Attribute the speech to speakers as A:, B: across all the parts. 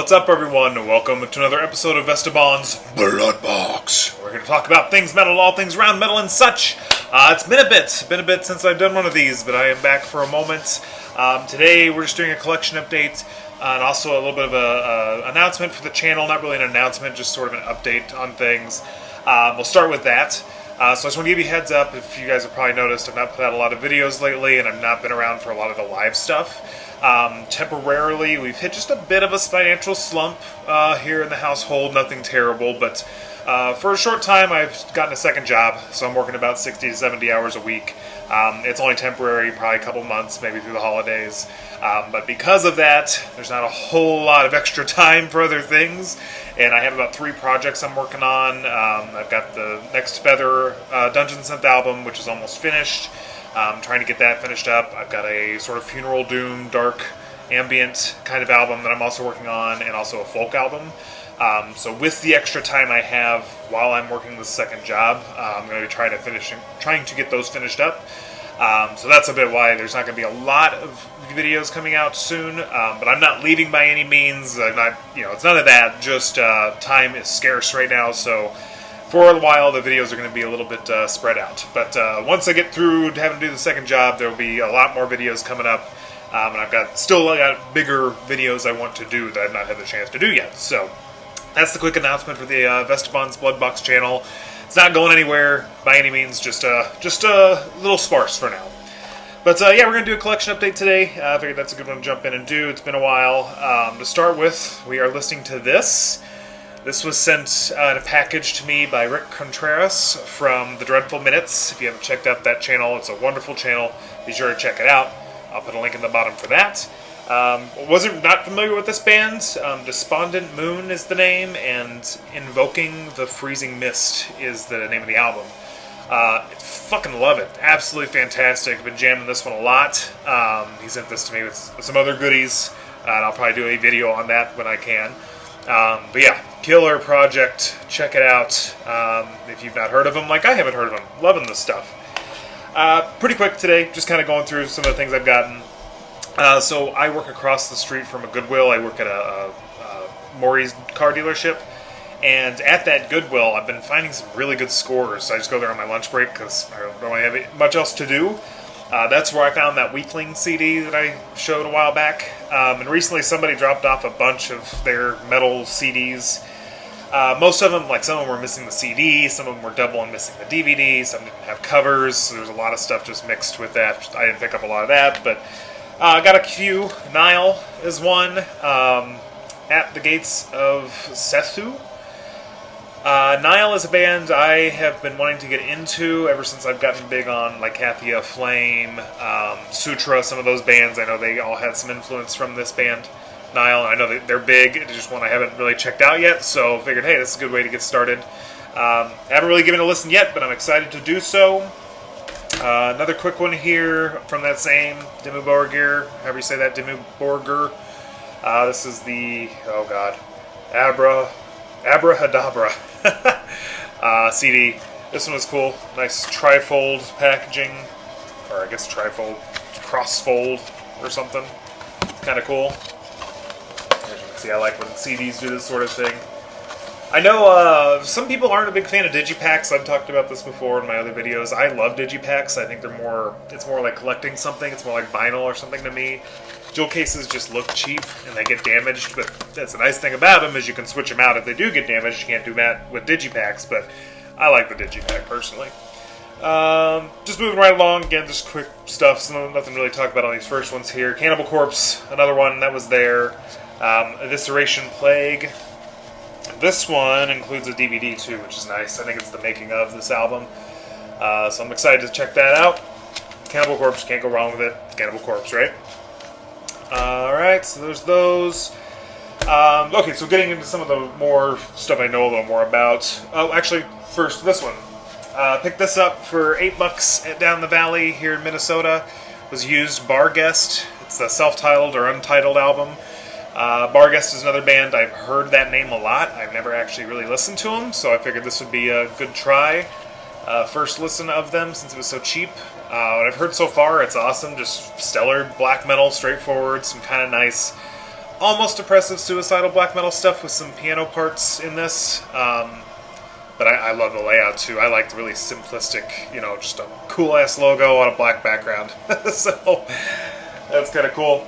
A: What's up, everyone? Welcome to another episode of Vesteban's Blood Box. We're going to talk about things metal, all things round metal and such. It's been a bit since I've done one of these, but I am back for a moment. Today we're just doing a collection update and also a little bit of an announcement for the channel. Not really an announcement, just sort of an update on things. We'll start with that. So I just want to give you a heads up. If you guys have probably noticed, I've not put out a lot of videos lately, and I've not been around for a lot of the live stuff. Temporarily, we've hit just a bit of a financial slump here in the household. Nothing terrible, but for a short time, I've gotten a second job, so I'm working about 60 to 70 hours a week. It's only temporary, probably a couple months, maybe through the holidays. But because of that, there's not a whole lot of extra time for other things. And I have about 3 projects I'm working on. I've got the Next Feather Dungeon Synth album, which is almost finished. I'm trying to get that finished up. I've got a sort of funeral doom, dark, ambient kind of album that I'm also working on, and also a folk album. So with the extra time I have while I'm working this second job, I'm going to be trying to get those finished up. So that's a bit why there's not going to be a lot of videos coming out soon. But I'm not leaving by any means. I'm not, it's none of that. Just time is scarce right now, so for a while the videos are going to be a little bit spread out. But once I get through having to do the second job, there will be a lot more videos coming up. And I've got bigger videos I want to do that I've not had the chance to do yet. So that's the quick announcement for the Vesteban's Blood Box channel. It's not going anywhere by any means, just a little sparse for now. But yeah, we're going to do a collection update today. I figured that's a good one to jump in and do. It's been a while. To start with, we are listening to this. This was sent in a package to me by Rick Contreras from The Dreadful Minutes. If you haven't checked out that channel, it's a wonderful channel. Be sure to check it out. I'll put a link in the bottom for that. Wasn't not familiar with this band. Despondent Moon is the name, and Invoking the Freezing Mist is the name of the album. Fucking love it. Absolutely fantastic. Been jamming this one a lot. He sent this to me with some other goodies, and I'll probably do a video on that when I can. But yeah, killer project. Check it out. If you've not heard of them, like I haven't heard of them. Loving this stuff. Pretty quick today, just kind of going through some of the things I've gotten. So I work across the street from a Goodwill. I work at a Maury's car dealership. And at that Goodwill, I've been finding some really good scores. So I just go there on my lunch break because I don't really have much else to do. That's where I found that Weakling CD that I showed a while back. And recently somebody dropped off a bunch of their metal CDs. Most of them, some of them were missing the CD, some of them were double and missing the DVD, some didn't have covers, so there's a lot of stuff just mixed with that. I didn't pick up a lot of that, but I got a few. Nile is one. At the Gates of Sethu. Nile is a band I have been wanting to get into ever since I've gotten big on Lycathia, Flame, Sutra, some of those bands. I know they all had some influence from this band, Nile. I know they're big. It's just one I haven't really checked out yet, so figured, hey, this is a good way to get started. Haven't really given it a listen yet, but I'm excited to do so. Another quick one here from that same Dimmu Borgir, however you say that, Dimmu Borgir. This is the, Abrahadabra CD. This one was cool. Nice trifold packaging, or I guess trifold, crossfold or something. Kind of cool. As you can see, I like when CDs do this sort of thing. I know some people aren't a big fan of digipacks. I've talked about this before in my other videos. I love digipacks. I think it's more like collecting something. It's more like vinyl or something to me. Jewel cases just look cheap and they get damaged, but that's the nice thing about them is you can switch them out if they do get damaged. You can't do that with digipacks, but I like the digipack personally. Just moving right along, again, just quick stuff, so nothing really to talk about on these first ones here. Cannibal Corpse, another one that was there. Evisceration Plague. This one includes a DVD too, which is nice. I think it's the making of this album. So I'm excited to check that out. Cannibal Corpse, can't go wrong with it. It's Cannibal Corpse, right? Alright, so there's those. Okay, so getting into some of the more stuff I know a little more about. Oh, actually, first, this one. Picked this up for $8 down the valley here in Minnesota. Was used Barguest. It's the self-titled or untitled album. Barguest is another band. I've heard that name a lot. I've never actually really listened to them, so I figured this would be a good try. First listen of them since it was so cheap. What I've heard so far, it's awesome. Just stellar black metal, straightforward, some kind of nice almost depressive, suicidal black metal stuff with some piano parts in this. But I love the layout too. I like the really simplistic, just a cool ass logo on a black background. So that's kind of cool.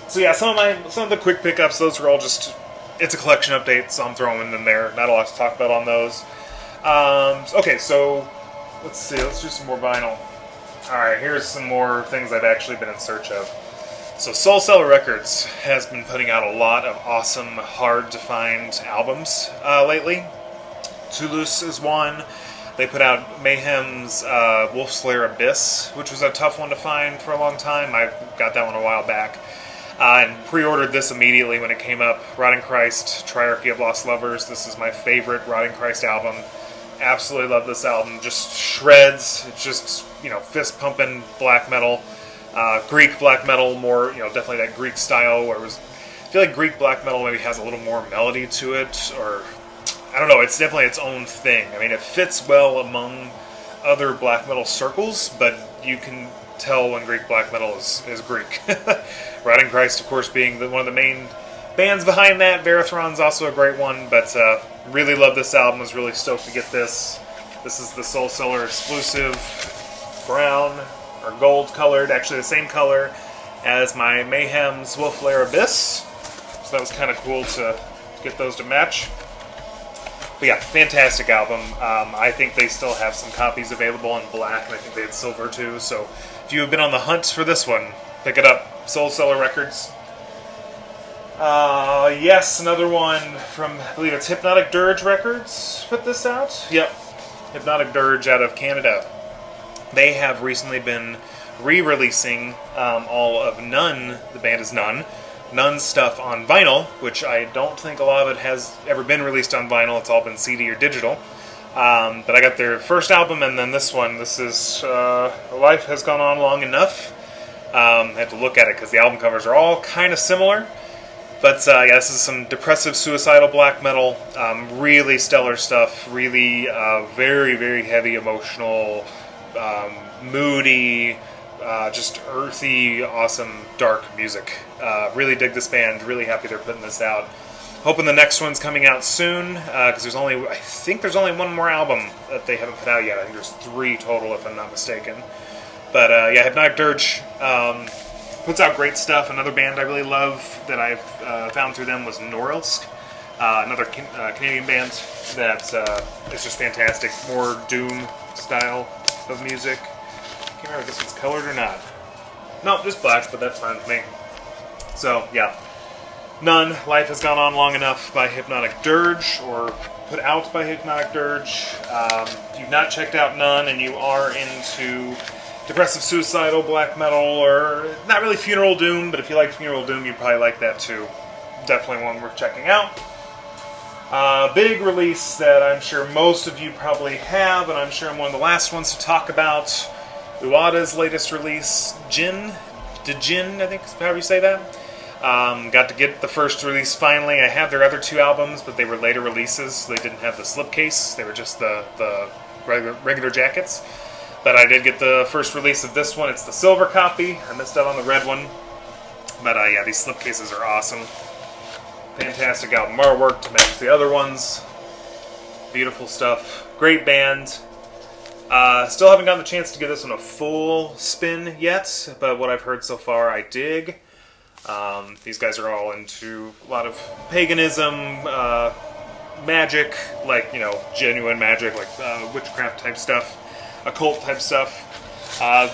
A: So yeah, some of the quick pickups, those were all just, it's a collection update, so I'm throwing them in there. Not a lot to talk about on those. Okay, so let's see. Let's do some more vinyl. All right, here's some more things I've actually been in search of. So Soul Cellar Records has been putting out a lot of awesome, hard-to-find albums lately. Toulouse is one. They put out Mayhem's Wolfslayer Abyss, which was a tough one to find for a long time. I got that one a while back. And pre-ordered this immediately when it came up. Rotting Christ, Triarchy of Lost Lovers. This is my favorite Rotting Christ album. Absolutely love this album. Just shreds. It's just, fist-pumping black metal. Greek black metal, more, definitely that Greek style. Where I feel like Greek black metal maybe has a little more melody to it, or I don't know. It's definitely its own thing. I mean, it fits well among other black metal circles, but you can tell when Greek black metal is Greek. Rotting Christ, of course, being one of the main bands behind that. Verathron's also a great one, but really love this album. Was really stoked to get this. This is the Soul Cellar exclusive, brown or gold colored, actually the same color as my Mayhem's Wolfslayer Abyss. So that was kind of cool to get those to match. But yeah, fantastic album. I think they still have some copies available in black, and I think they had silver too. So if you have been on the hunt for this one, pick it up. Soul Cellar Records. Yes, another one from, I believe it's Hypnotic Durge Records put this out. Yep, Hypnotic Durge out of Canada. They have recently been re-releasing all of None, the band is None stuff on vinyl, which I don't think a lot of it has ever been released on vinyl. It's all been CD or digital. But I got their first album and then this one. This is Life Has Gone On Long Enough. I have to look at it because the album covers are all kind of similar. But yeah, this is some depressive, suicidal black metal. Really stellar stuff. Really very, very heavy, emotional, moody, just earthy, awesome, dark music. Really dig this band. Really happy they're putting this out. Hoping the next one's coming out soon, because I think there's only one more album that they haven't put out yet. I think there's 3 total, if I'm not mistaken. But yeah, Hypnotic Durge puts out great stuff. Another band I really love that I've found through them was Norilsk, another Canadian band that is just fantastic. More doom style of music. Can't remember if this one's colored or not. No, just black, but that's fine with me. So yeah, None. Life Has Gone On Long Enough by Hypnotic Durge, or put out by Hypnotic Durge. If you've not checked out None and you are into depressive, suicidal black metal, or not really funeral doom, but if you like funeral doom, you'd probably like that too. Definitely one worth checking out. Big release that I'm sure most of you probably have, and I'm sure I'm one of the last ones to talk about. Luada's latest release, Jin, I think is however you say that. Got to get the first release finally. I have their other 2 albums, but they were later releases, so they didn't have the slipcase. They were just the regular jackets. But I did get the first release of this one. It's the silver copy. I missed out on the red one. But yeah, these slipcases are awesome. Fantastic album artwork to match the other ones. Beautiful stuff. Great band. Still haven't gotten the chance to give this one a full spin yet, but what I've heard so far I dig. These guys are all into a lot of paganism, magic, like, genuine magic, like witchcraft type stuff. Occult type stuff.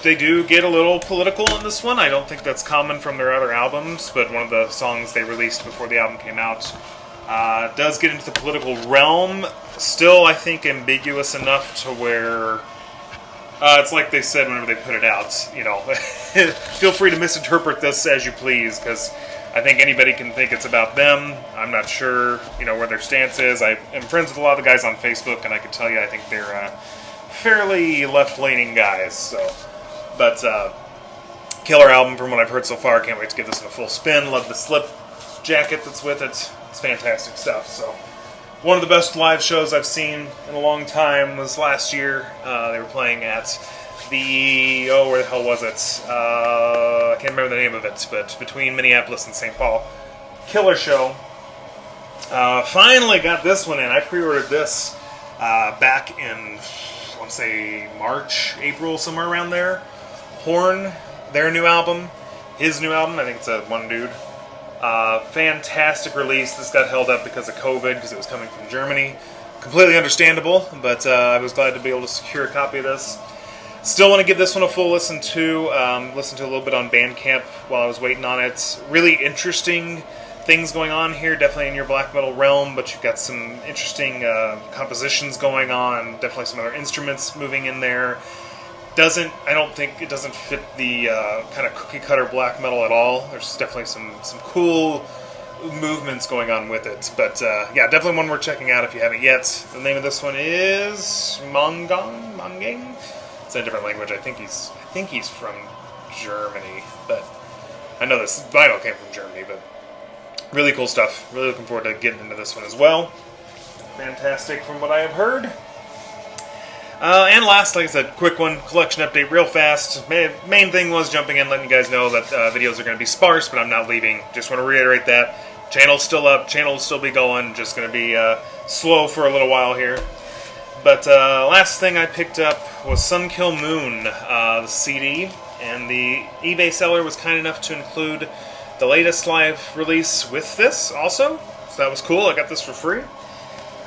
A: They do get a little political in this one. I don't think that's common from their other albums, but one of the songs they released before the album came out does get into the political realm. Still, I think, ambiguous enough to where it's like they said whenever they put it out, feel free to misinterpret this as you please, because I think anybody can think it's about them. I'm not sure, where their stance is. I am friends with a lot of the guys on Facebook, and I can tell you I think they're fairly left-leaning guys, so. But, killer album from what I've heard so far. Can't wait to give this a full spin. Love the slip jacket that's with it. It's fantastic stuff, so. One of the best live shows I've seen in a long time was last year. They were playing at where the hell was it? I can't remember the name of it, but between Minneapolis and St. Paul. killer show. Finally got this one in. I pre-ordered this back in, I want to say March, April, somewhere around there. Horn, their new album, his new album. I think it's a one dude. Fantastic release. This got held up because of COVID, because it was coming from Germany. Completely understandable, but I was glad to be able to secure a copy of this. Still want to give this one a full listen to. Listen to a little bit on Bandcamp while I was waiting on it. Really interesting things going on here, definitely in your black metal realm, but you've got some interesting compositions going on, definitely some other instruments moving in there. I don't think it doesn't fit the kind of cookie cutter black metal at all. There's definitely some cool movements going on with it, but yeah, definitely one worth checking out if you haven't yet. The name of this one is Mangeng. It's in a different language. I think he's from Germany, but I know this vinyl came from Germany, but really cool stuff. Really looking forward to getting into this one as well. Fantastic from what I have heard. And last, like I said, quick one, collection update real fast. Main thing was jumping in, letting you guys know that videos are going to be sparse, but I'm not leaving. Just want to reiterate that. Channel's still up, channel will still be going, just going to be slow for a little while here. But last thing I picked up was Sunkill Moon, the CD, and the eBay seller was kind enough to include the latest live release with this also, so that was cool. I got this for free.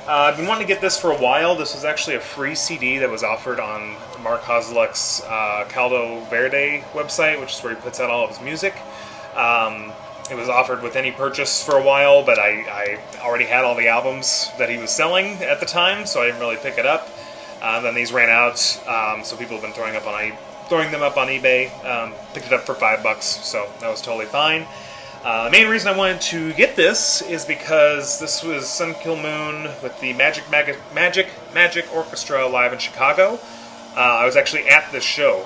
A: I've been wanting to get this for a while. This was actually a free CD that was offered on Mark Kozlek's Caldo Verde website, which is where he puts out all of his music. It was offered with any purchase for a while, but I already had all the albums that he was selling at the time, so I didn't really pick it up. Then these ran out, so people have been throwing them up on eBay. Picked it up for $5, so that was totally fine. The main reason I wanted to get this is because this was Sunkill Moon with the Magic Orchestra live in Chicago. I was actually at this show,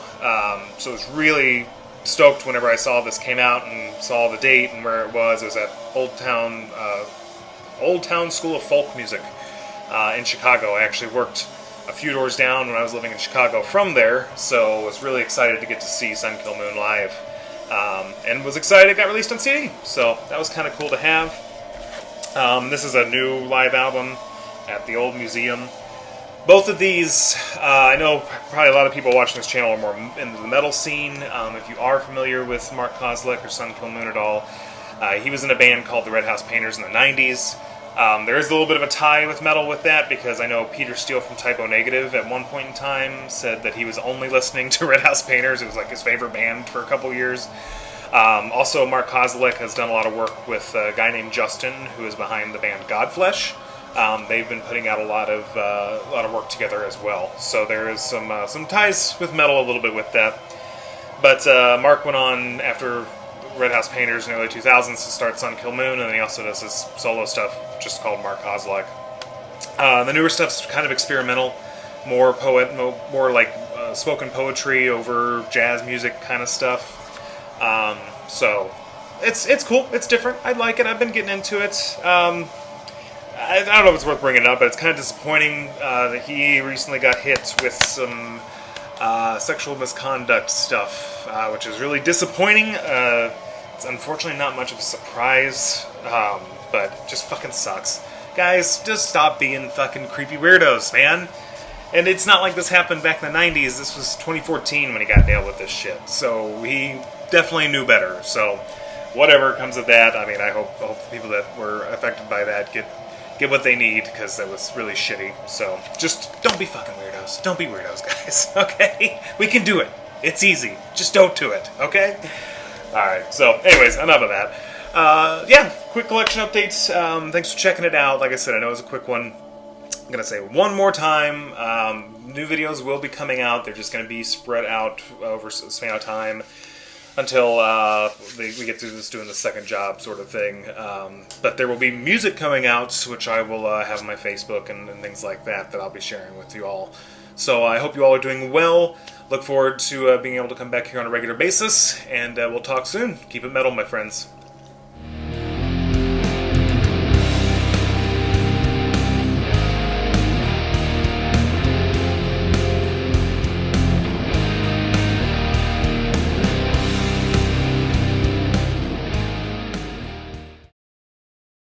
A: so I was really stoked whenever I saw this came out and saw the date and where it was. It was at Old Town School of Folk Music in Chicago. I actually worked a few doors down when I was living in Chicago from there, so I was really excited to get to see Sunkill Moon live. And was excited it got released on CD, so that was kind of cool to have. This is a new live album at the old museum. Both of these, I know probably a lot of people watching this channel are more into the metal scene. If you are familiar with Mark Kozlek or Sunkill Moon at all, he was in a band called the Red House Painters in the 90s. There is a little bit of a tie with metal with that, because I know Peter Steele from Typo Negative at one point in time said that he was only listening to Red House Painters. It was like his favorite band for a couple years. Also, Mark Kozlek has done a lot of work with a guy named Justin, who is behind the band Godflesh. They've been putting out a lot of work together as well. So there is some ties with metal a little bit with that. But Mark went on after Red House Painters in the early 2000s to start Sunkill Moon, and then he also does his solo stuff just called Mark Kozlek. The newer stuff's kind of experimental, more like spoken poetry over jazz music kind of stuff. So it's cool, it's different. I like it. I've been getting into it. I don't know if it's worth bringing up, but it's kind of disappointing that he recently got hit with some sexual misconduct stuff, which is really disappointing. It's unfortunately not much of a surprise, but it just fucking sucks. Guys, just stop being fucking creepy weirdos, man. And it's not like this happened back in the 90s. This was 2014 when he got nailed with this shit. So he definitely knew better. So whatever comes of that, I mean, I hope the people that were affected by that get what they need, because that was really shitty. So just don't be fucking weirdos. Don't be weirdos, guys. Okay? We can do it. It's easy. Just don't do it. Okay? Alright, so anyways, enough of that. Yeah, quick collection updates. Thanks for checking it out. Like I said, I know it was a quick one. I'm going to say one more time, new videos will be coming out. They're just going to be spread out over a span of time until we get through this doing the second job sort of thing. But there will be music coming out, which I will have on my Facebook and things like that I'll be sharing with you all. So I hope you all are doing well. Look forward to being able to come back here on a regular basis, and we'll talk soon. Keep it metal, my friends.